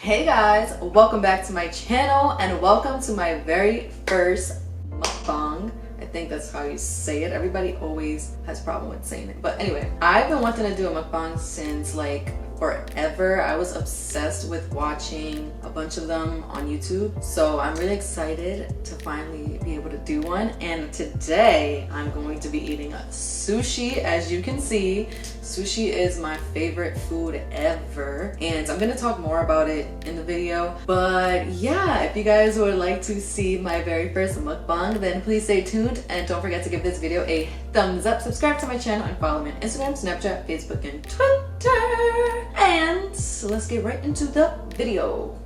Hey guys, welcome back to my channel and welcome to my very first mukbang. I think that's how you say it. Everybody always has a problem with saying it. But anyway, I've been wanting to do a mukbang since like forever. I was obsessed with watching a bunch of them on YouTube. So I'm really excited to finally be able to do one. And today I'm going to be eating sushi. As you can see, sushi is my favorite food ever. And I'm gonna talk more about it in the video. But yeah, if you guys would like to see my very first mukbang, then please stay tuned. And don't forget to give this video a thumbs up, subscribe to my channel, and follow me on Instagram, Snapchat, Facebook, and Twitter. And so let's get right into the video.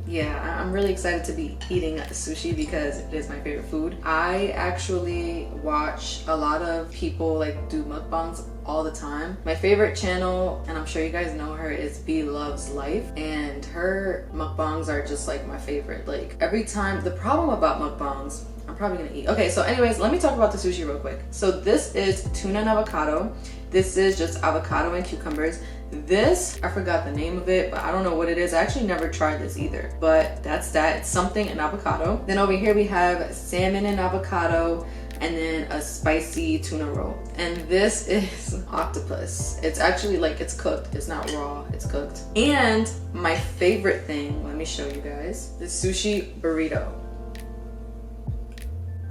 Yeah, I'm really excited to be eating sushi because it is my favorite food. I actually watch a lot of people like do mukbangs all the time. My favorite channel, and I'm sure you guys know her, is B Loves Life, and her mukbangs are just like my favorite. Like every time, the problem about mukbangs, I'm probably gonna eat. Okay, so anyways, let me talk about the sushi real quick. So this is tuna and avocado. This is just avocado and cucumbers. This, I forgot the name of it, but I don't know what it is. I actually never tried this either, but that's that. It's something in avocado. Then over here we have salmon and avocado, and then a spicy tuna roll. And this is octopus. It's actually like, it's cooked. It's not raw, it's cooked. And my favorite thing, let me show you guys, the sushi burrito.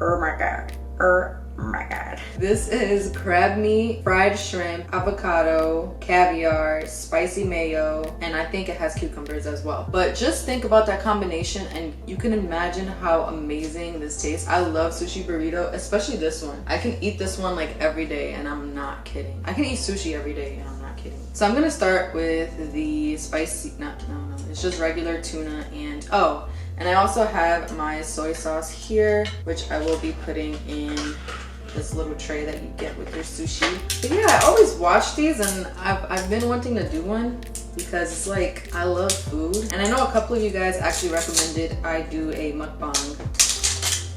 Oh my God. Oh my God. This is crab meat, fried shrimp, avocado, caviar, spicy mayo, and I think it has cucumbers as well. But just think about that combination and you can imagine how amazing this tastes. I love sushi burrito, especially this one. I can eat this one like every day and I'm not kidding. I can eat sushi every day and I'm not kidding. So I'm gonna start with the spicy, no, it's just regular tuna and, oh, and I also have my soy sauce here, which I will be putting in this little tray that you get with your sushi. But yeah, I always watch these and I've been wanting to do one because it's like, I love food. And I know a couple of you guys actually recommended I do a mukbang.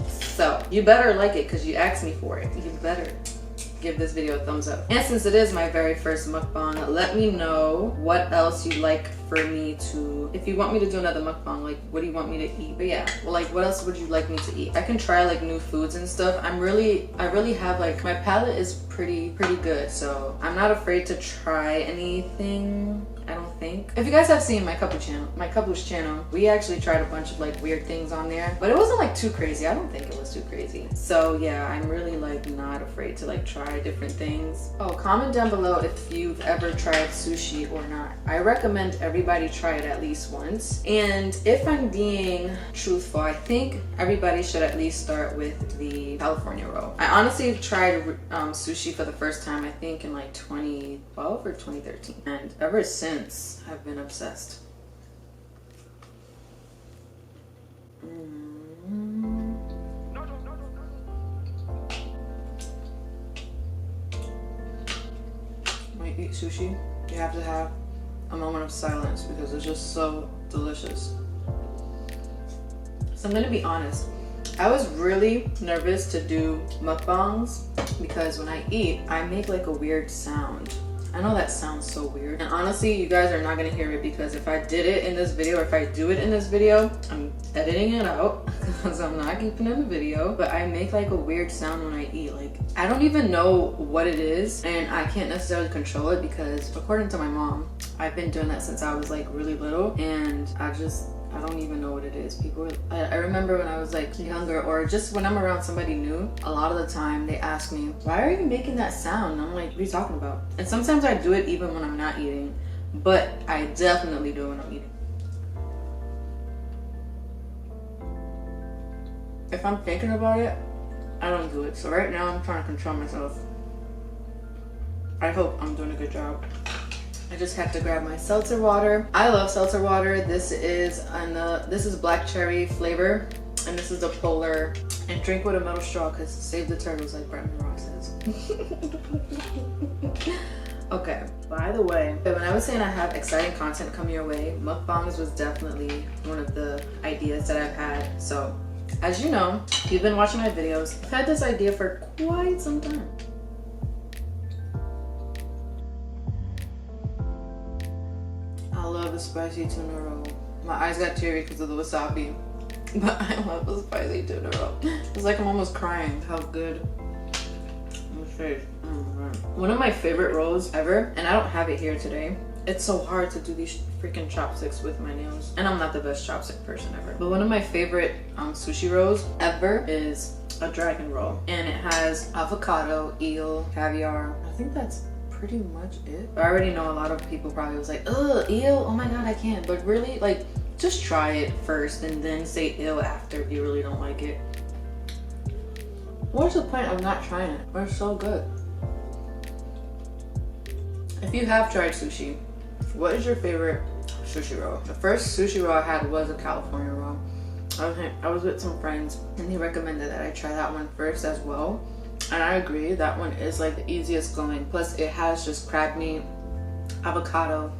So you better like it because you asked me for it. You better give this video a thumbs up. And since it is my very first mukbang, let me know what else you'd like for me to, if you want me to do another mukbang, like what do you want me to eat? But yeah, well, like what else would you like me to eat? I can try like new foods and stuff. I really have like, my palate is pretty good, so I'm not afraid to try anything, I don't think. If you guys have seen my couple's channel, we actually tried a bunch of like weird things on there, but it wasn't like too crazy. I don't think it was too crazy. So yeah, I'm really like not afraid to like try different things. Oh, comment down below if you've ever tried sushi or not. I recommend everybody try it at least once. And if I'm being truthful, I think everybody should at least start with the California roll. I honestly tried sushi for the first time, I think in like 2012 or 2013. And ever since, I've been obsessed. When you eat sushi, you have to have a moment of silence because it's just so delicious. So I'm gonna be honest, I was really nervous to do mukbangs because when I eat, I make like a weird sound. I know that sounds so weird. And honestly, you guys are not gonna hear it because if I did it in this video, or if I do it in this video, I'm editing it out because I'm not keeping it in the video. But I make like a weird sound when I eat. Like, I don't even know what it is and I can't necessarily control it because according to my mom, I've been doing that since I was like really little and I don't even know what it is. I remember when I was like younger or just when I'm around somebody new, a lot of the time they ask me, why are you making that sound? And I'm like, what are you talking about? And sometimes I do it even when I'm not eating, but I definitely do it when I'm eating. If I'm thinking about it, I don't do it. So right now I'm trying to control myself. I hope I'm doing a good job. I just have to grab my seltzer water. I love seltzer water. This is black cherry flavor, and this is a polar. And drink with a metal straw because save the turtles, like Bretman Rock says. Okay, by the way, when I was saying I have exciting content coming your way, mukbangs was definitely one of the ideas that I've had. So, as you know, if you've been watching my videos, I've had this idea for quite some time. the spicy tuna roll. My eyes got teary because of the wasabi. But I love the spicy tuna roll. It's like I'm almost crying how good. One of my favorite rolls ever, and I don't have it here today. It's so hard to do these freaking chopsticks with my nails. And I'm not the best chopstick person ever. But one of my favorite sushi rolls ever is a dragon roll. And it has avocado, eel, caviar. I think that's pretty much it. I already know a lot of people probably was like, ugh, eel, oh my god, I can't. But really, like, just try it first and then say ew after if you really don't like it. What's the point of not trying it? It's so good. If you have tried sushi, what is your favorite sushi roll? The first sushi roll I had was a California roll. I was with some friends and they recommended that I try that one first as well. And I agree, that one is like the easiest going. Plus it has just crab meat, avocado,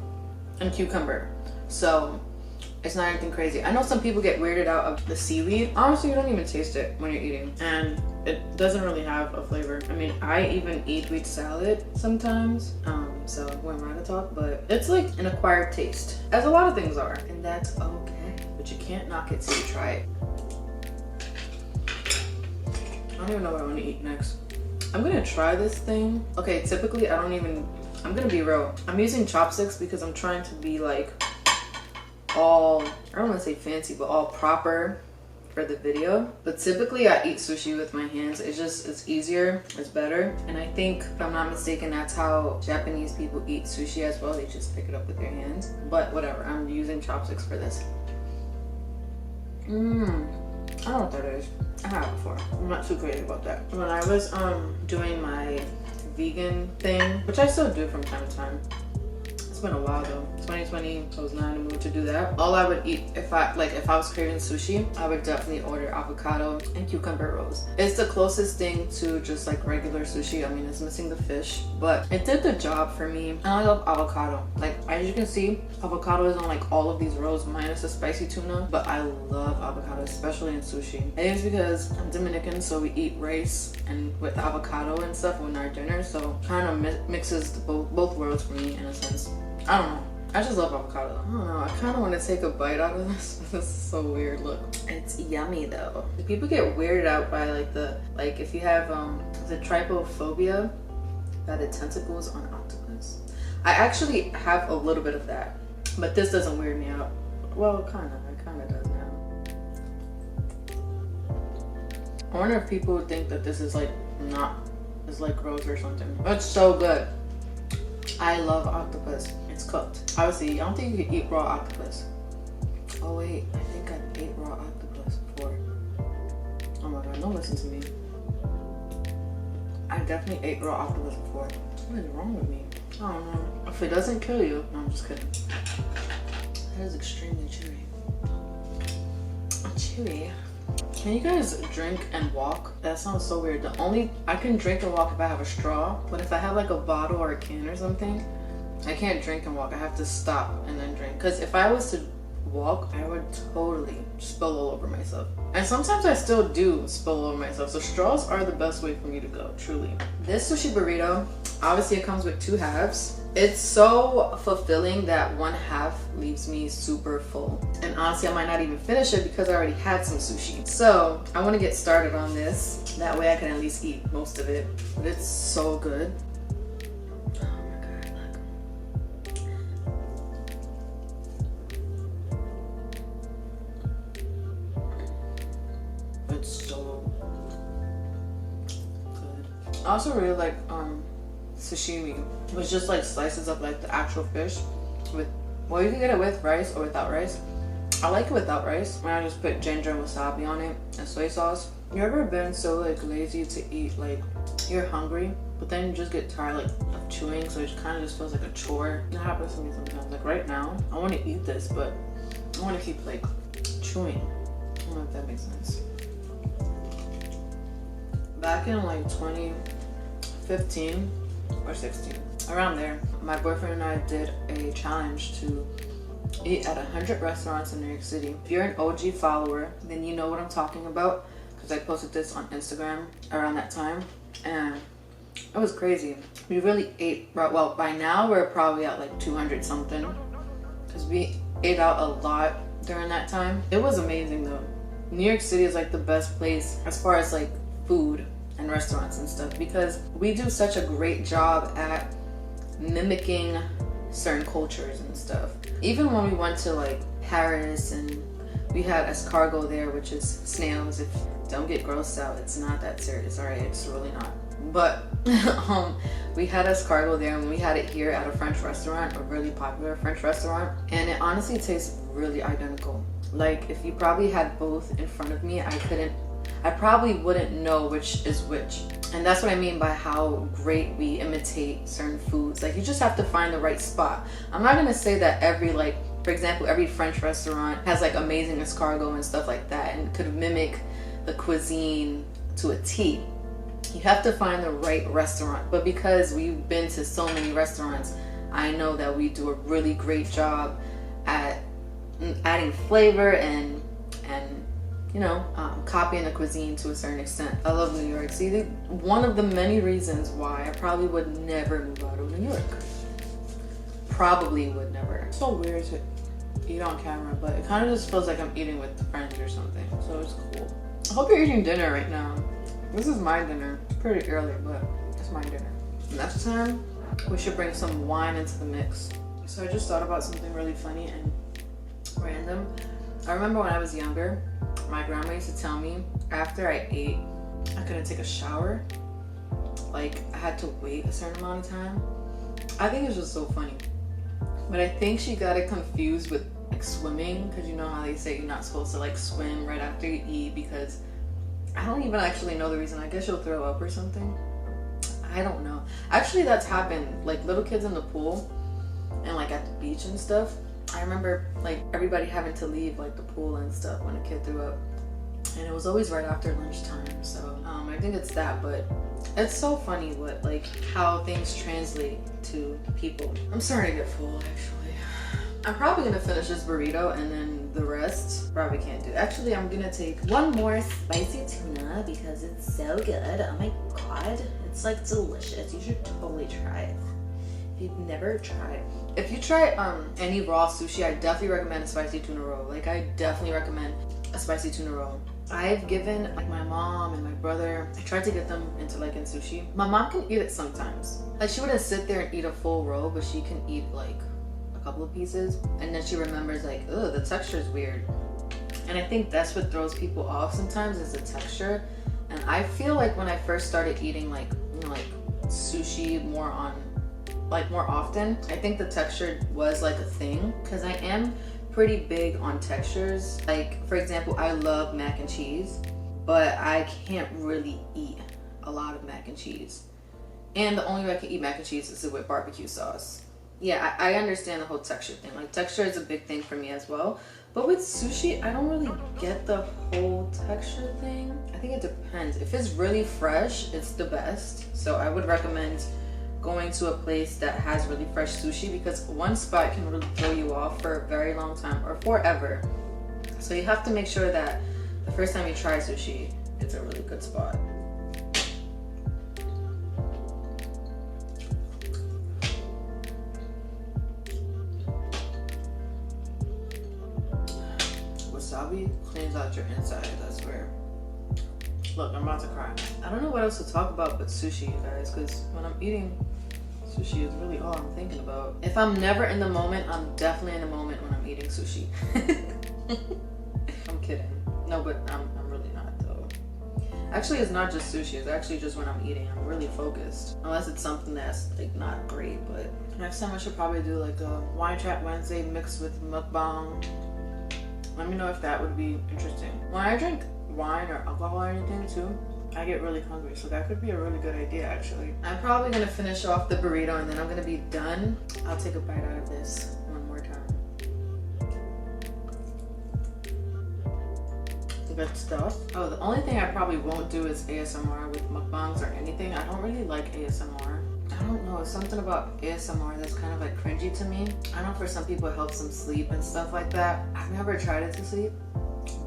and cucumber. So it's not anything crazy. I know some people get weirded out of the seaweed. Honestly, you don't even taste it when you're eating. And it doesn't really have a flavor. I mean, I even eat wheat salad sometimes. So who am I to talk? But it's like an acquired taste, as a lot of things are. And that's okay. But you can't knock it till you try it. I don't even know what I want to eat next. I'm gonna try this thing. Okay, typically I'm gonna be real. I'm using chopsticks because I'm trying to be like all, I don't want to say fancy, but all proper for the video. But typically I eat sushi with my hands. It's easier, it's better. And I think, if I'm not mistaken, that's how Japanese people eat sushi as well. They just pick it up with their hands. But whatever, I'm using chopsticks for this. I don't know what that is. I had it before. I'm not too crazy about that. When I was doing my vegan thing, which I still do from time to time. It's been a while though. 2020, I was not in the mood to do that. All I would eat if I was craving sushi, I would definitely order avocado and cucumber rolls. It's the closest thing to just like regular sushi. I mean, it's missing the fish, but it did the job for me. And I love avocado. Like, as you can see, avocado is on like all of these rolls minus the spicy tuna, but I love avocado, especially in sushi. I think it's because I'm Dominican, so we eat rice and with avocado and stuff on our dinner, so kind of mixes both worlds for me in a sense. I don't know. I just love avocado. I don't know. I kind of want to take a bite out of this. This is so weird. Look, it's yummy though. People get weirded out by like if you have the trypophobia, by the tentacles on octopus. I actually have a little bit of that, but this doesn't weird me out. Well, kind of. It kind of does now. I wonder if people would think that this is like gross or something. It's so good. I love octopus. It's cooked. Obviously, I don't think you can eat raw octopus. Oh wait, I think I ate raw octopus before. Oh my god, don't listen to me. I definitely ate raw octopus before. What is wrong with me? I don't know. If it doesn't kill you, no, I'm just kidding. That is extremely chewy. Chewy. Can you guys drink and walk? That sounds so weird. I can drink and walk if I have a straw, but if I have like a bottle or a can or something, I can't drink and walk. I have to stop and then drink. Because if I was to walk, I would totally spill all over myself. And sometimes I still do spill all over myself. So straws are the best way for me to go, truly. This sushi burrito, obviously it comes with 2 halves. It's so fulfilling that 1 half leaves me super full. And honestly, I might not even finish it because I already had some sushi. So I want to get started on this. That way I can at least eat most of it. But it's so good. I also really like sashimi, which just like slices up like the actual fish with, well, you can get it with rice or without rice. I like it without rice, when I just put ginger and wasabi on it and soy sauce. You ever been so like lazy to eat, like you're hungry but then you just get tired like of chewing, so it kind of just feels like a chore? That happens to me sometimes. Like right now I want to eat this, but I want to keep like chewing. I don't know if that makes sense. Back in like 2015 or 16, around there, my boyfriend and I did a challenge to eat at 100 restaurants in New York City. If you're an OG follower, then you know what I'm talking about, because I posted this on Instagram around that time, and it was crazy. We really ate, well, by now we're probably at like 200 something, because we ate out a lot during that time. It was amazing though. New York City is like the best place as far as like food and restaurants and stuff, because we do such a great job at mimicking certain cultures and stuff. Even when we went to like Paris and we had escargot there, which is snails. If don't get grossed out, it's not that serious, all right? It's really not. But we had escargot there, and we had it here at a French restaurant, a really popular French restaurant, and it honestly tastes really identical. Like if you probably had both in front of me, I probably wouldn't know which is which. And that's what I mean by how great we imitate certain foods. Like you just have to find the right spot. I'm not gonna say that every, like, for example, every French restaurant has like amazing escargot and stuff like that and could mimic the cuisine to a T. You have to find the right restaurant. But because we've been to so many restaurants, I know that we do a really great job at adding flavor and you know, copying the cuisine to a certain extent. I love New York. See, one of the many reasons why I probably would never move out of New York. Probably would never. It's so weird to eat on camera, but it kind of just feels like I'm eating with friends or something, so it's cool. I hope you're eating dinner right now. This is my dinner. It's pretty early, but it's my dinner. Next time, we should bring some wine into the mix. So I just thought about something really funny and random. I remember when I was younger, my grandma used to tell me after I ate, I couldn't take a shower. Like I had to wait a certain amount of time. I think it's just so funny. But I think she got it confused with like swimming, because you know how they say you're not supposed to like swim right after you eat, because I don't even actually know the reason. I guess you'll throw up or something. I don't know. Actually, that's happened. Like little kids in the pool and like at the beach and stuff. I remember like everybody having to leave like the pool and stuff when a kid threw up, and it was always right after lunchtime. So I think it's that, but it's so funny what like how things translate to people. I'm starting to get full actually. I'm probably gonna finish this burrito and then the rest probably can't do. Actually, I'm gonna take one more spicy tuna because it's so good. Oh my god, it's like delicious. You should totally try it. If you've never tried, if you try any raw sushi, I definitely recommend a spicy tuna roll. Like I definitely recommend a spicy tuna roll. I've given like my mom and my brother, I tried to get them into like in sushi. My mom can eat it sometimes. Like she wouldn't sit there and eat a full roll, but she can eat like a couple of pieces, and then she remembers like, ugh, the texture is weird. And I think that's what throws people off sometimes, is the texture. And I feel like when I first started eating like, you know, like sushi more often, I think the texture was like a thing, because I am pretty big on textures. Like for example, I love mac and cheese, but I can't really eat a lot of mac and cheese. And the only way I can eat mac and cheese is with barbecue sauce. Yeah, I understand the whole texture thing. Like texture is a big thing for me as well. But with sushi, I don't really get the whole texture thing. I think it depends. If it's really fresh, it's the best. So I would recommend going to a place that has really fresh sushi, because one spot can really throw you off for a very long time or forever. So you have to make sure that the first time you try sushi, it's a really good spot. Wasabi cleans out your inside, I swear. Look, I'm about to cry. I don't know what else to talk about but sushi, you guys, because when I'm eating sushi is really all I'm thinking about. If I'm never in the moment, I'm definitely in the moment when I'm eating sushi. I'm kidding. No, but I'm really not though. Actually, it's not just sushi. It's actually just when I'm eating. I'm really focused. Unless it's something that's like not great, but next time I should probably do like a Wine Chat Wednesday mixed with Mukbang. Let me know if that would be interesting. When I drink wine or alcohol or anything too, I get really hungry, so that could be a really good idea actually. I'm probably gonna finish off the burrito and then I'm gonna be done. I'll take a bite out of this one more time. Good stuff. Oh, the only thing I probably won't do is ASMR with mukbangs or anything. I don't really like ASMR. I don't know, it's something about ASMR that's kind of like cringy to me. I know for some people it helps them sleep and stuff like that. I've never tried it to sleep,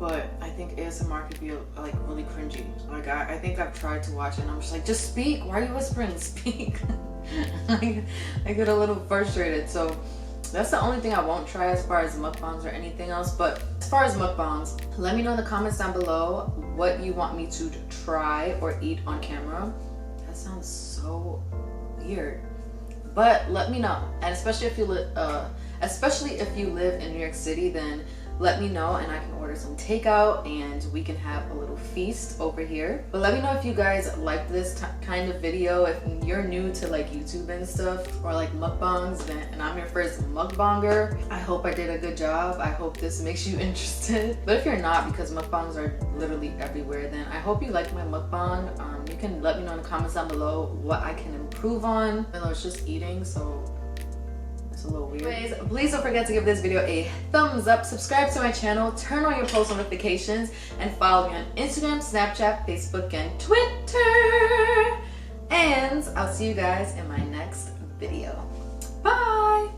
but I think ASMR could be like really cringy. Like I think I've tried to watch it and I'm just like, just speak. Why are you whispering? Speak. I get a little frustrated. So That's the only thing I won't try as far as mukbangs or anything else. But as far as mukbangs, let me know in the comments down below what you want me to try or eat on camera. That sounds so weird, but let me know. And especially if you live in New York City, then let me know and I can order some takeout and we can have a little feast over here. But let me know if you guys like this kind of video. If you're new to like YouTube and stuff, or like mukbangs, and I'm your first mukbanger, I hope I did a good job. I hope this makes you interested. But if you're not, because mukbangs are literally everywhere, then I hope you like my mukbang. You can let me know in the comments down below what I can improve on. I know it's just eating, so it's a little weird. Anyways, please don't forget to give this video a thumbs up, subscribe to my channel, turn on your post notifications, and follow me on Instagram, Snapchat, Facebook, and Twitter. And I'll see you guys in my next video. Bye!